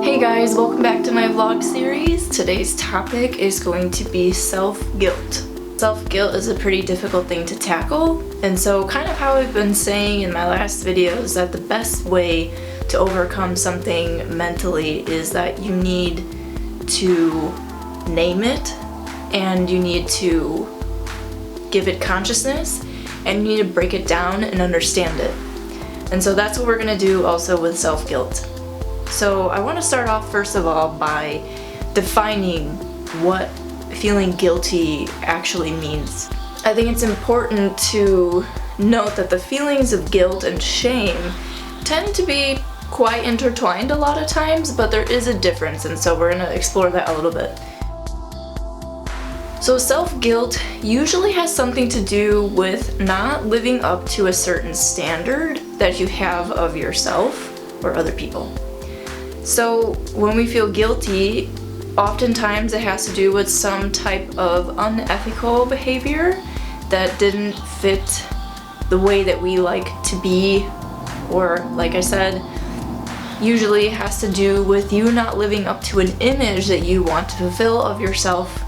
Hey guys, welcome back to my vlog series. Today's topic is going to be self-guilt. Self-guilt is a pretty difficult thing to tackle, and so kind of how I've been saying in my last videos that the best way to overcome something mentally is that you need to name it and you need to give it consciousness and you need to break it down and understand it. And so that's what we're going to do also with self-guilt. So I want to start off first of all by defining what feeling guilty actually means. I think it's important to note that the feelings of guilt and shame tend to be quite intertwined a lot of times, but there is a difference, and so we're going to explore that a little bit. So self-guilt usually has something to do with not living up to a certain standard that you have of yourself or other people. So when we feel guilty, oftentimes it has to do with some type of unethical behavior that didn't fit the way that we like to be, or like I said, usually it has to do with you not living up to an image that you want to fulfill of yourself,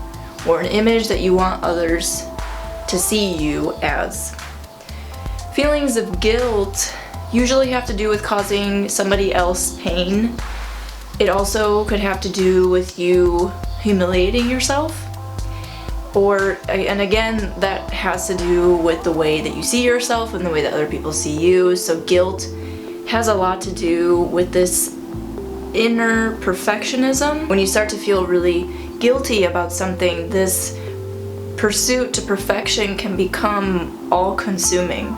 or an image that you want others to see you as. Feelings of guilt usually have to do with causing somebody else pain. It also could have to do with you humiliating yourself, and again, that has to do with the way that you see yourself and the way that other people see you. So guilt has a lot to do with this inner perfectionism. When you start to feel really guilty about something, this pursuit to perfection can become all-consuming.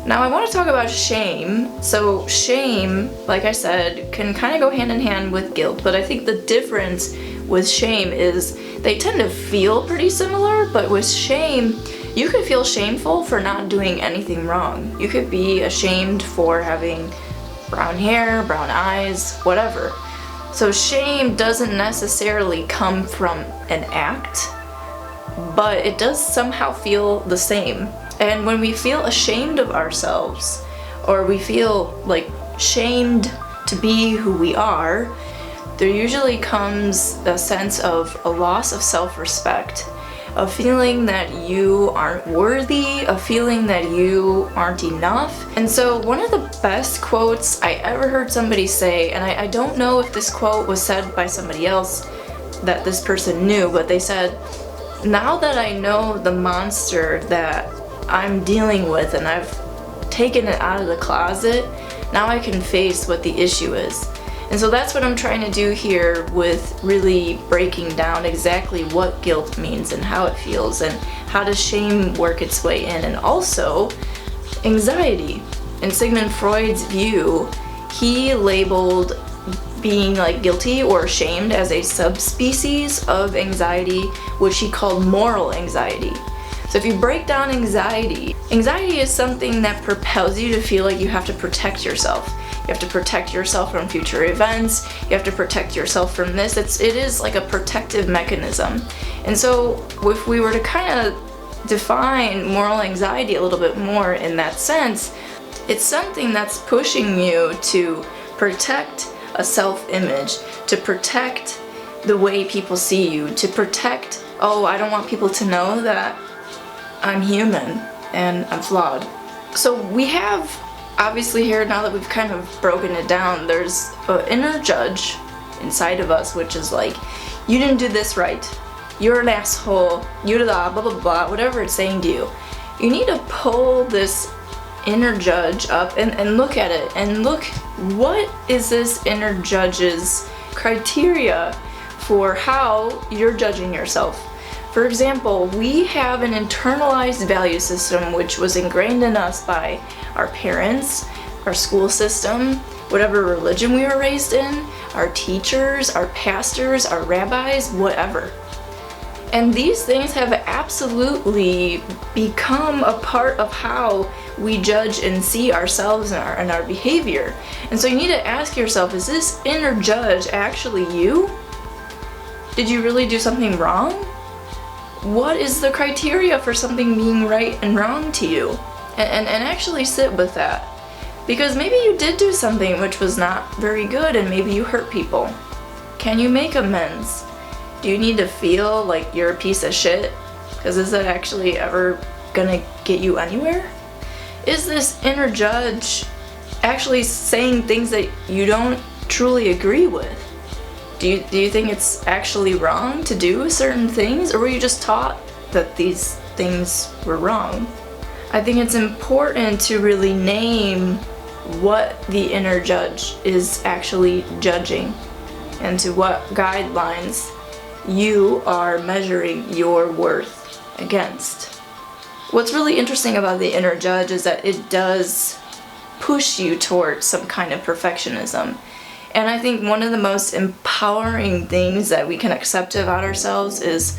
Now I want to talk about shame. So shame, like I said, can kind of go hand in hand with guilt, but I think the difference with shame is they tend to feel pretty similar, but with shame, you could feel shameful for not doing anything wrong. You could be ashamed for having brown hair, brown eyes, whatever. So shame doesn't necessarily come from an act, but it does somehow feel the same. And when we feel ashamed of ourselves, or we feel like shamed to be who we are, there usually comes a sense of a loss of self-respect, a feeling that you aren't worthy, a feeling that you aren't enough. And so one of the best quotes I ever heard somebody say, and I don't know if this quote was said by somebody else that this person knew, but they said, "Now that I know the monster that I'm dealing with and I've taken it out of the closet, now I can face what the issue is." And so that's what I'm trying to do here with really breaking down exactly what guilt means and how it feels and how does shame work its way in, and also anxiety. In Sigmund Freud's view, he labeled being like guilty or ashamed as a subspecies of anxiety, which he called moral anxiety. So if you break down anxiety is something that propels you to feel like you have to protect yourself. You have to protect yourself from future events. You have to protect yourself from this. It is like a protective mechanism. And so if we were to kind of define moral anxiety a little bit more in that sense, it's something that's pushing you to protect a self-image, to protect the way people see you, to protect, oh, I don't want people to know that I'm human and I'm flawed. So we have, obviously here, now that we've kind of broken it down, there's an inner judge inside of us, which is like, you didn't do this right, you're an asshole, you did blah, blah, blah, blah, whatever it's saying to you. You need to pull this inner judge up and look at it, and look, what is this inner judge's criteria for how you're judging yourself? For example, we have an internalized value system which was ingrained in us by our parents, our school system, whatever religion we were raised in, our teachers, our pastors, our rabbis, whatever. And these things have absolutely become a part of how we judge and see ourselves and our behavior. And so you need to ask yourself, is this inner judge actually you? Did you really do something wrong? What is the criteria for something being right and wrong to you? And actually sit with that. Because maybe you did do something which was not very good and maybe you hurt people. Can you make amends? Do you need to feel like you're a piece of shit? Because is that actually ever gonna get you anywhere? Is this inner judge actually saying things that you don't truly agree with? Do you think it's actually wrong to do certain things, or were you just taught that these things were wrong? I think it's important to really name what the inner judge is actually judging and to what guidelines you are measuring your worth against. What's really interesting about the inner judge is that it does push you towards some kind of perfectionism. And I think one of the most empowering things that we can accept about ourselves is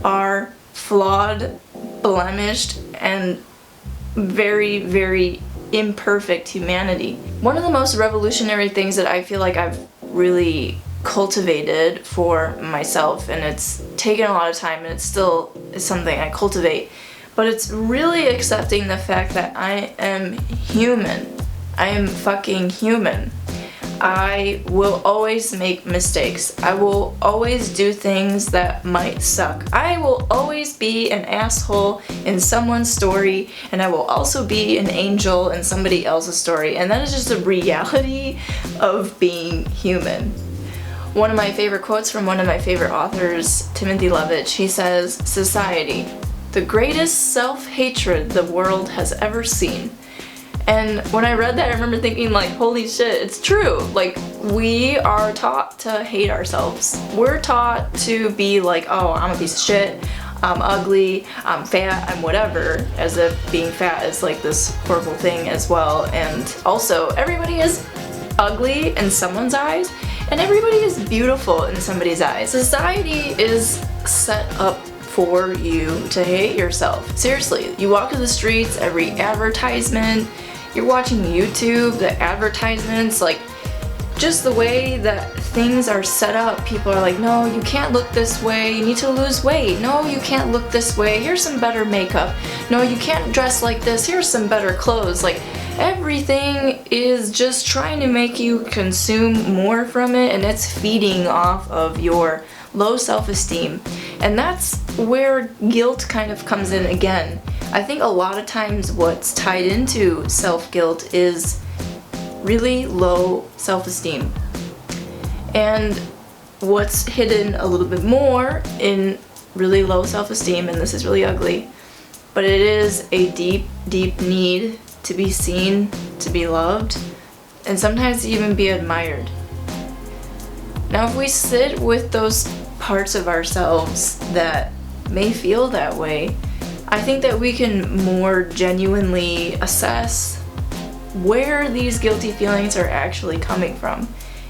our flawed, blemished, and very, very imperfect humanity. One of the most revolutionary things that I feel like I've really cultivated for myself, and it's taken a lot of time and it still is something I cultivate, but it's really accepting the fact that I am human. I am fucking human. I will always make mistakes. I will always do things that might suck. I will always be an asshole in someone's story, and I will also be an angel in somebody else's story. And that is just a reality of being human. One of my favorite quotes from one of my favorite authors, Timothy Levitt, he says, "Society, the greatest self-hatred the world has ever seen." And when I read that, I remember thinking like, holy shit, it's true. Like, we are taught to hate ourselves. We're taught to be like, oh, I'm a piece of shit, I'm ugly, I'm fat, I'm whatever, as if being fat is like this horrible thing as well. And also, everybody is ugly in someone's eyes, and everybody is beautiful in somebody's eyes. Society is set up for you to hate yourself. Seriously, you walk to the streets, every advertisement, you're watching YouTube, the advertisements, like just the way that things are set up, people are like, no, you can't look this way, you need to lose weight. No, you can't look this way, here's some better makeup. No, you can't dress like this, here's some better clothes. Like, everything is just trying to make you consume more from it, and it's feeding off of your low self-esteem. And that's where guilt kind of comes in again. I think a lot of times what's tied into self-guilt is really low self-esteem. And what's hidden a little bit more in really low self-esteem, and this is really ugly, but it is a deep, deep need to be seen, to be loved, and sometimes even be admired. Now, if we sit with those parts of ourselves that may feel that way, I think that we can more genuinely assess where these guilty feelings are actually coming from,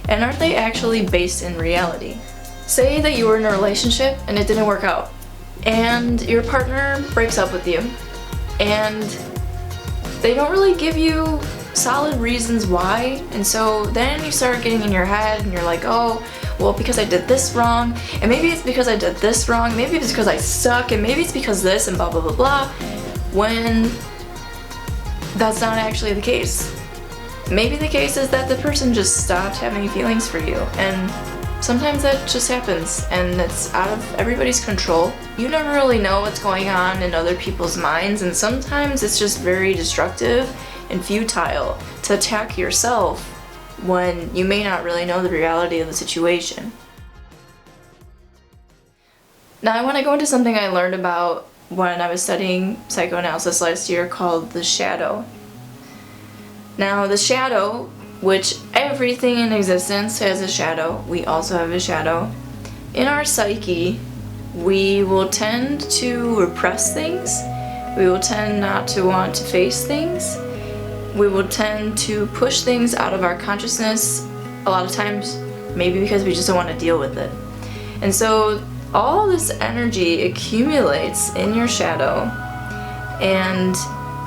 and are they actually based in reality. Say that you were in a relationship and it didn't work out, and your partner breaks up with you, and they don't really give you solid reasons why, and so then you start getting in your head and you're like, oh, well, because I did this wrong, and maybe it's because I did this wrong, maybe it's because I suck, and maybe it's because this, and blah blah blah blah, when that's not actually the case. Maybe the case is that the person just stopped having feelings for you, and sometimes that just happens, and it's out of everybody's control. You never really know what's going on in other people's minds, and sometimes it's just very destructive and futile to attack yourself when you may not really know the reality of the situation. Now, I want to go into something I learned about when I was studying psychoanalysis last year called the shadow. Now, the shadow, which everything in existence has a shadow, we also have a shadow. In our psyche, we will tend to repress things, we will tend not to want to face things, we will tend to push things out of our consciousness a lot of times, maybe because we just don't want to deal with it. And so all this energy accumulates in your shadow, and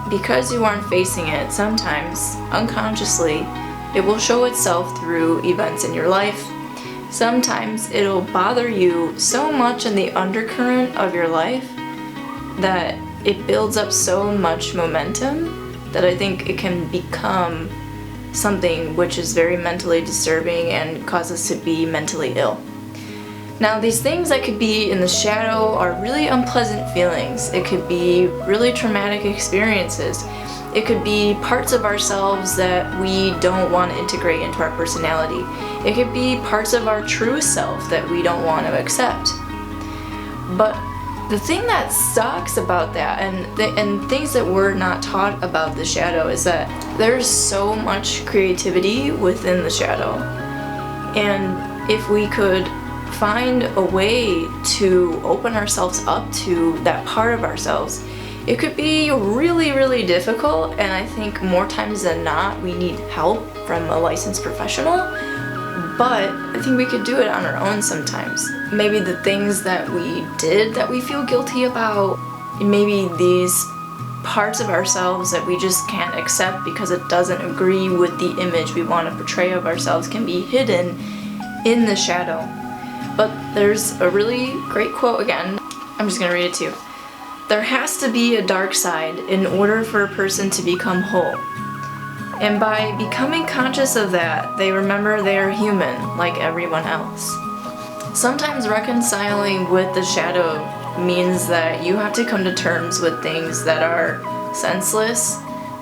because you aren't facing it, sometimes unconsciously it will show itself through events in your life. Sometimes it'll bother you so much in the undercurrent of your life that it builds up so much momentum that I think it can become something which is very mentally disturbing and cause us to be mentally ill. Now, these things that could be in the shadow are really unpleasant feelings. It could be really traumatic experiences. It could be parts of ourselves that we don't want to integrate into our personality. It could be parts of our true self that we don't want to accept. But the thing that sucks about that, and things that we're not taught about the shadow, is that there's so much creativity within the shadow. And if we could find a way to open ourselves up to that part of ourselves, it could be really, really difficult, and I think more times than not we need help from a licensed professional, but I think we could do it on our own sometimes. Maybe the things that we did that we feel guilty about, maybe these parts of ourselves that we just can't accept because it doesn't agree with the image we want to portray of ourselves, can be hidden in the shadow. But there's a really great quote again. I'm just gonna read it to you. There has to be a dark side in order for a person to become whole. And by becoming conscious of that, they remember they are human like everyone else. Sometimes reconciling with the shadow means that you have to come to terms with things that are senseless,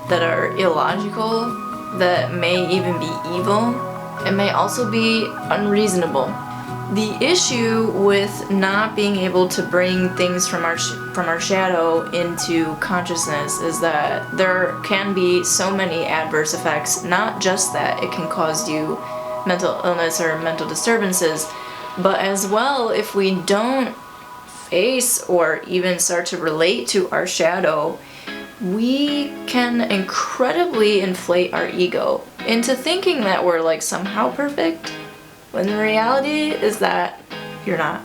that are illogical, that may even be evil, and may also be unreasonable. The issue with not being able to bring things from our shadow into consciousness is that there can be so many adverse effects. Not just that it can cause you mental illness or mental disturbances, but as well, if we don't face or even start to relate to our shadow, we can incredibly inflate our ego into thinking that we're like somehow perfect, when the reality is that you're not.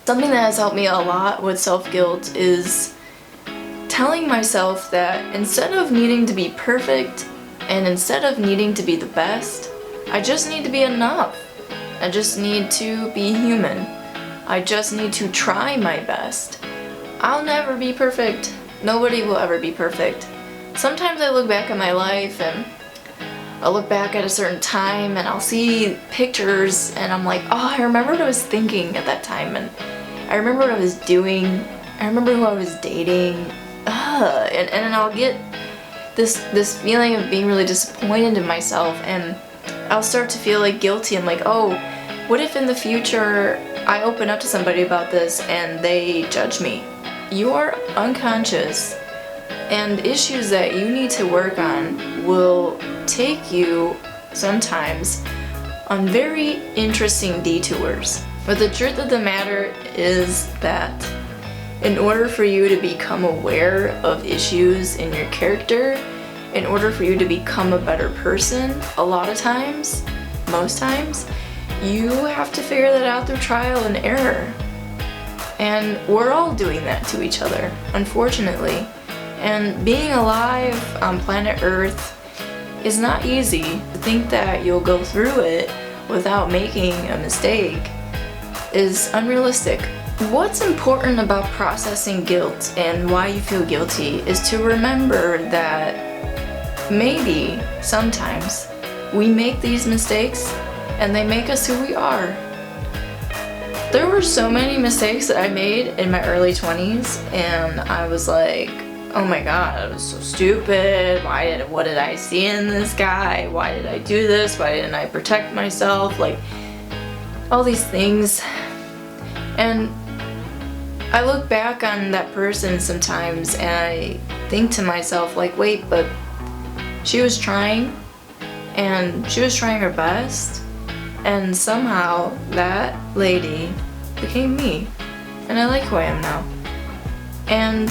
Something that has helped me a lot with self-guilt is telling myself that instead of needing to be perfect and instead of needing to be the best, I just need to be enough. I just need to be human. I just need to try my best. I'll never be perfect. Nobody will ever be perfect. Sometimes I look back at my life and I'll look back at a certain time and I'll see pictures and I'm like, oh, I remember what I was thinking at that time, and I remember what I was doing, I remember who I was dating, and then I'll get this feeling of being really disappointed in myself, and I'll start to feel like guilty. I'm like, oh, what if in the future I open up to somebody about this and they judge me? You are unconscious, and issues that you need to work on will take you sometimes on very interesting detours. But the truth of the matter is that in order for you to become aware of issues in your character, in order for you to become a better person, a lot of times, most times, you have to figure that out through trial and error. And we're all doing that to each other, unfortunately. And being alive on planet Earth is not easy. To think that you'll go through it without making a mistake is unrealistic. What's important about processing guilt and why you feel guilty is to remember that maybe, sometimes, we make these mistakes and they make us who we are. There were so many mistakes that I made in my early 20s, and I was like, oh my god, I was so stupid. What did I see in this guy? Why did I do this? Why didn't I protect myself? Like, all these things. And I look back on that person sometimes and I think to myself, like, wait, but she was trying, and she was trying her best, and somehow that lady became me, and I like who I am now. And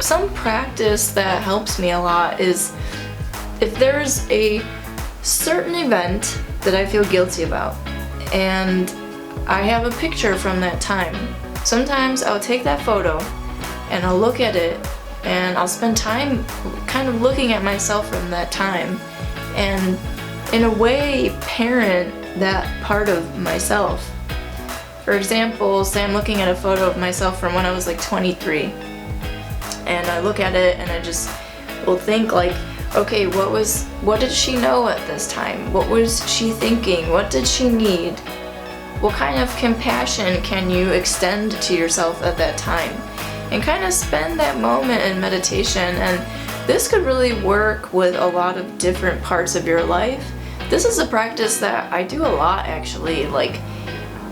some practice that helps me a lot is if there's a certain event that I feel guilty about and I have a picture from that time, sometimes I'll take that photo and I'll look at it and I'll spend time kind of looking at myself from that time and in a way parent that part of myself. For example, say I'm looking at a photo of myself from when I was like 23, and I look at it and I just will think like, Okay, what did she know at this time? What was she thinking? What did she need? What kind of compassion can you extend to yourself at that time? And kind of spend that moment in meditation. And this could really work with a lot of different parts of your life. This is a practice that I do a lot, actually, like,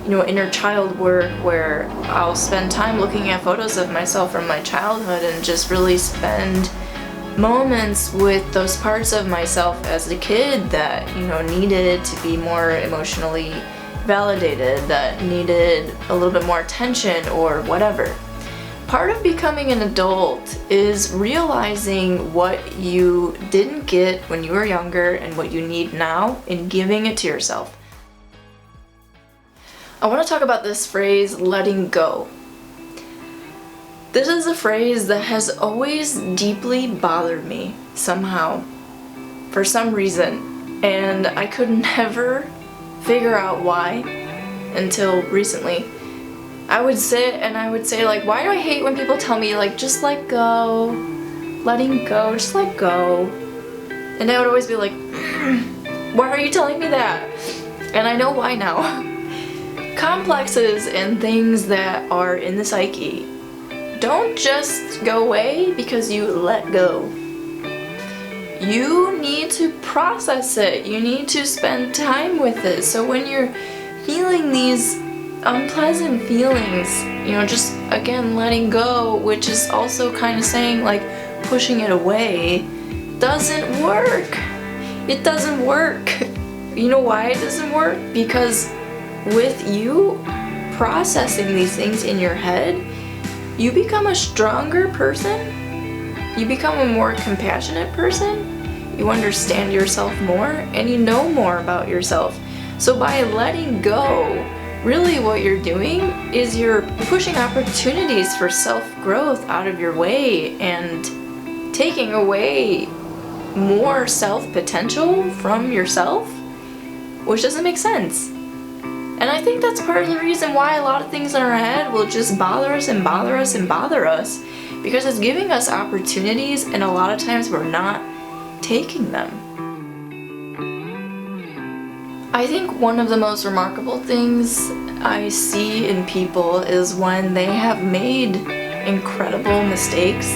inner child work, where I'll spend time looking at photos of myself from my childhood and just really spend moments with those parts of myself as a kid that, needed to be more emotionally validated, that needed a little bit more attention or whatever. Part of becoming an adult is realizing what you didn't get when you were younger and what you need now and giving it to yourself. I want to talk about this phrase, letting go. This is a phrase that has always deeply bothered me somehow, for some reason, and I could never figure out why until recently. I would sit and I would say, like, why do I hate when people tell me, like, just let go, letting go, just let go. And I would always be like, why are you telling me that? And I know why now. Complexes and things that are in the psyche don't just go away because you let go. You need to process it. You need to spend time with it. So when you're feeling these unpleasant feelings, just again letting go, which is also kind of saying, like, pushing it away, doesn't work. It doesn't work. You know why it doesn't work? Because with you processing these things in your head, you become a stronger person, you become a more compassionate person, you understand yourself more, and you know more about yourself. So by letting go, really what you're doing is you're pushing opportunities for self-growth out of your way and taking away more self-potential from yourself, which doesn't make sense. And I think that's part of the reason why a lot of things in our head will just bother us and bother us and bother us, because it's giving us opportunities and a lot of times we're not taking them. I think one of the most remarkable things I see in people is when they have made incredible mistakes,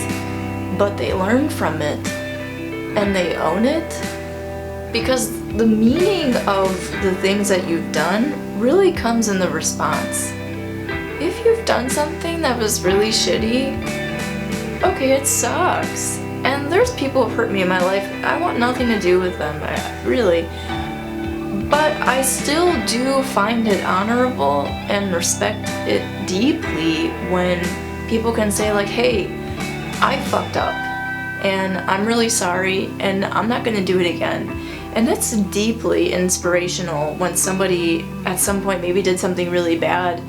but they learn from it and they own it, because the meaning of the things that you've done really comes in the response. If you've done something that was really shitty, okay, it sucks. And there's people who've hurt me in my life. I want nothing to do with them, really. But I still do find it honorable and respect it deeply when people can say, like, hey, I fucked up and I'm really sorry and I'm not gonna do it again. And that's deeply inspirational when somebody at some point maybe did something really bad,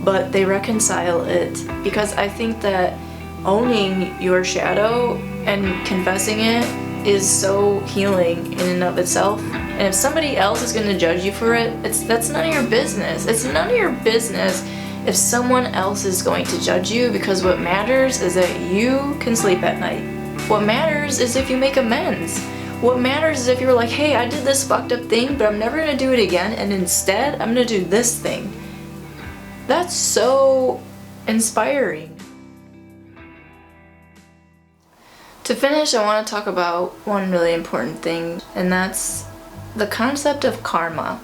but they reconcile it, because I think that owning your shadow and confessing it is so healing in and of itself. And if somebody else is going to judge you for it, that's none of your business. It's none of your business if someone else is going to judge you, because what matters is that you can sleep at night. What matters is if you make amends. What matters is if you're like, hey, I did this fucked up thing, but I'm never going to do it again, and instead I'm going to do this thing. That's so inspiring. To finish, I want to talk about one really important thing, and that's the concept of karma.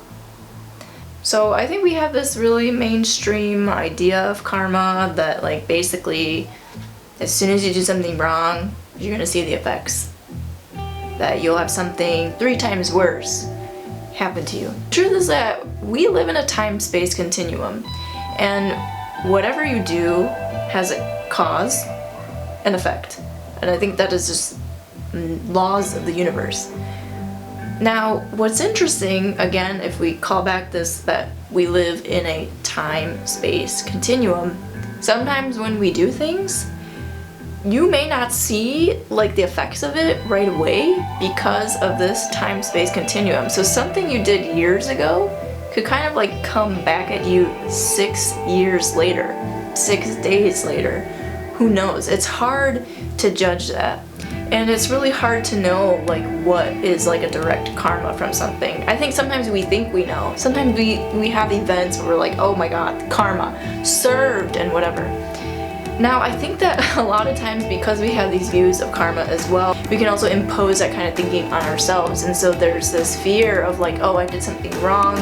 So I think we have this really mainstream idea of karma that, like, basically as soon as you do something wrong, you're going to see the effects. That you'll have something 3 times worse happen to you. The truth is that we live in a time-space continuum, and whatever you do has a cause and effect. And I think that is just laws of the universe. Now, what's interesting, again, if we call back this, that we live in a time-space continuum, sometimes when we do things, you may not see, like, the effects of it right away because of this time-space continuum. So something you did years ago could kind of, like, come back at you 6 years later, 6 days later. Who knows? It's hard to judge that. And it's really hard to know like what is like a direct karma from something. I think sometimes we think we know. Sometimes we have events where we're like, oh my god, karma, served and whatever. Now I think that a lot of times because we have these views of karma as well, we can also impose that kind of thinking on ourselves. And so there's this fear of like, oh, I did something wrong,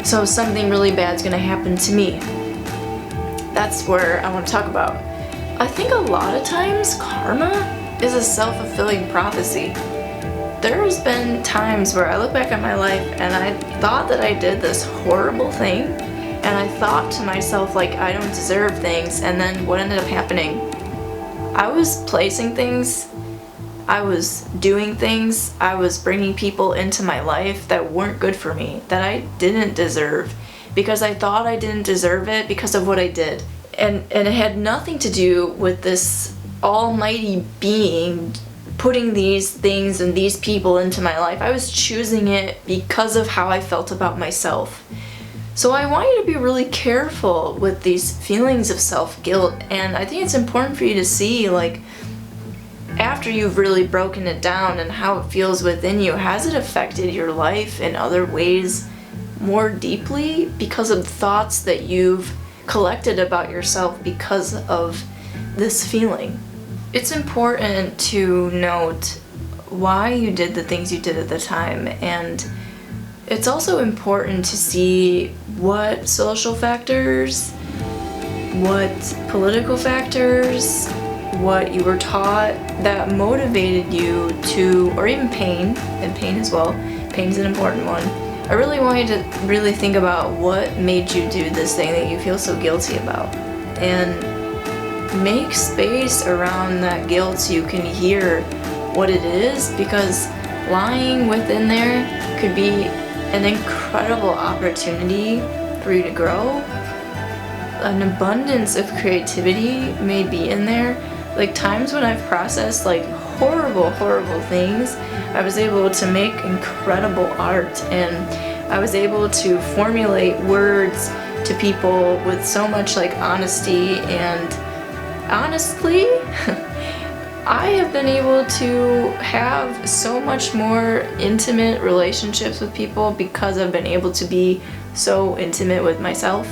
so something really bad's gonna happen to me. That's where I want to talk about. I think a lot of times karma is a self-fulfilling prophecy. There's been times where I look back at my life and I thought that I did this horrible thing, and I thought to myself like I don't deserve things, and then what ended up happening? I was placing things, I was doing things, I was bringing people into my life that weren't good for me, that I didn't deserve, because I thought I didn't deserve it because of what I did. And it had nothing to do with this almighty being putting these things and these people into my life. I was choosing it because of how I felt about myself. So I want you to be really careful with these feelings of self-guilt, and I think it's important for you to see, like, after you've really broken it down and how it feels within you, has it affected your life in other ways more deeply because of thoughts that you've collected about yourself because of this feeling? It's important to note why you did the things you did at the time, and it's also important to see what social factors, what political factors, what you were taught that motivated you to, or even pain, and pain as well. Pain's an important one. I really want you to really think about what made you do this thing that you feel so guilty about, and make space around that guilt so you can hear what it is, because lying within there could be an incredible opportunity for you to grow. An abundance of creativity may be in there. Like times when I've processed like horrible things, I was able to make incredible art, and I was able to formulate words to people with so much like honesty, and honestly, I have been able to have so much more intimate relationships with people because I've been able to be so intimate with myself.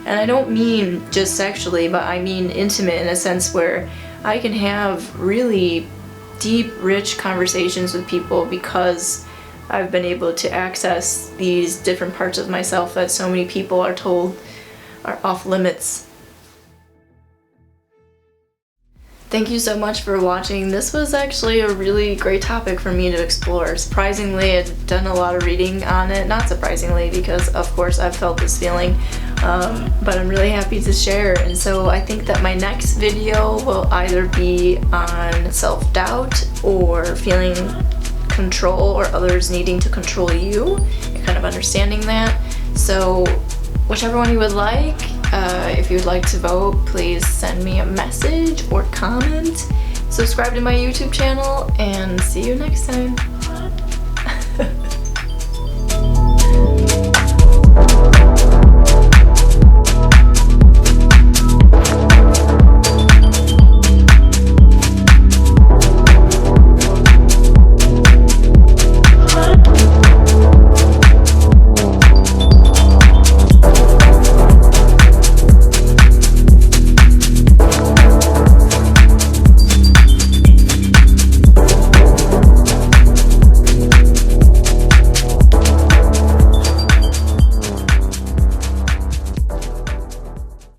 And I don't mean just sexually, but I mean intimate in a sense where I can have really deep, rich conversations with people because I've been able to access these different parts of myself that so many people are told are off limits. Thank you so much for watching. This was actually a really great topic for me to explore. Surprisingly, I've done a lot of reading on it. Not surprisingly, because of course I've felt this feeling, but I'm really happy to share. And so I think that my next video will either be on self-doubt or feeling control, or others needing to control you, and kind of understanding that. So whichever one you would like. If you'd like to vote, please send me a message or comment. Subscribe to my YouTube channel, and see you next time.